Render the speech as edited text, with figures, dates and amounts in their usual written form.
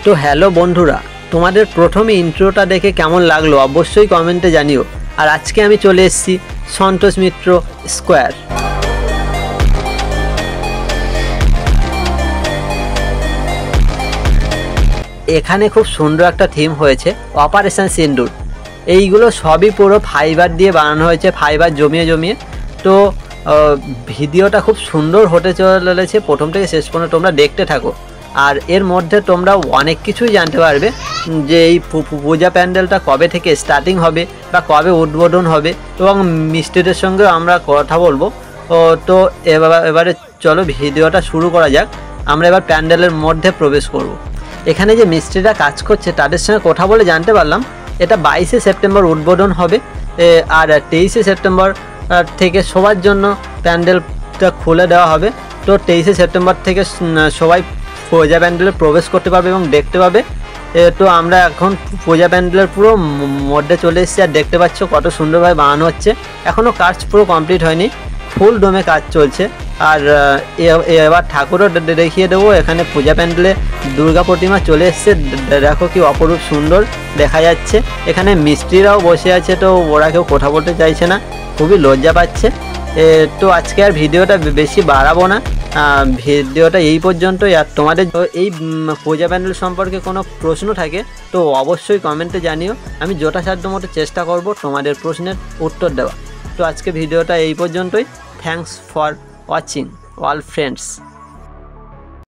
তো হ্যালো বন্ধুরা, তোমাদের প্রথমে ইন্ট্রোটা দেখে কেমন লাগলো অবশ্যই কমেন্টে জানিও। আর আজকে আমি চলে এসেছি সন্তোষ মিত্র স্কোয়ার। এখানে খুব সুন্দর একটা থিম হয়েছে, অপারেশন সিন্দুর। এইগুলো সবই পুরো ফাইবার দিয়ে বানানো হয়েছে, ফাইবার জমিয়ে জমিয়ে। তো ভিডিওটা খুব সুন্দর হতে চলেছে, প্রথম থেকে শেষ পর্যন্ত তোমরা দেখতে থাকো। আর এর মধ্যে তোমরা অনেক কিছুই জানতে পারবে, যে এই পূজা প্যান্ডেলটা কবে থেকে স্টার্টিং হবে বা কবে উদ্বোধন হবে, এবং মিস্ত্রিদের সঙ্গে আমরা কথা বলবো। তো এবারে চলো ভিডিওটা শুরু করা যাক। আমরা এবার প্যান্ডেলের মধ্যে প্রবেশ করব। এখানে যে মিস্ত্রিরা কাজ করছে তাদের সঙ্গে কথা বলে জানতে পারলাম এটা 22শে সেপ্টেম্বর উদ্বোধন হবে, আর 23শে সেপ্টেম্বর থেকে সবার জন্য প্যান্ডেলটা খুলে দেওয়া হবে। তো 23শে সেপ্টেম্বর থেকে সবাই পূজা প্যান্ডেলে প্রবেশ করতে পারবে এবং দেখতে পাবে। তো আমরা এখন পূজা প্যান্ডেলের পুরো মধ্যে চলে এসেছি, আর দেখতে পাচ্ছ কত সুন্দরভাবে বানানো হচ্ছে। এখনও কাজ পুরো কমপ্লিট হয়নি, ফুল ডোমে কাজ চলছে। আর এবার ঠাকুরও দেখিয়ে দেবো। এখানে পূজা প্যান্ডেলে দুর্গা প্রতিমা চলে এসছে, দেখো কি অপরূপ সুন্দর দেখা যাচ্ছে। এখানে মিস্ত্রিরাও বসে আছে, তো ওরা কেউ কথা বলতে চাইছে না, খুবই লজ্জা পাচ্ছে। তো আজকে আর ভিডিওটা বেশি বাড়াবো না, ভিডিওটা এই পর্যন্তই। আর তোমাদের এই পূজা প্যান্ডেল সম্পর্কে কোনো প্রশ্ন থাকে তো অবশ্যই কমেন্টে জানিও, আমি যথাসাধ্য মতো চেষ্টা করব তোমাদের প্রশ্নের উত্তর দেওয়া। তো আজকে ভিডিওটা এই পর্যন্তই। Thanks for watching all friends.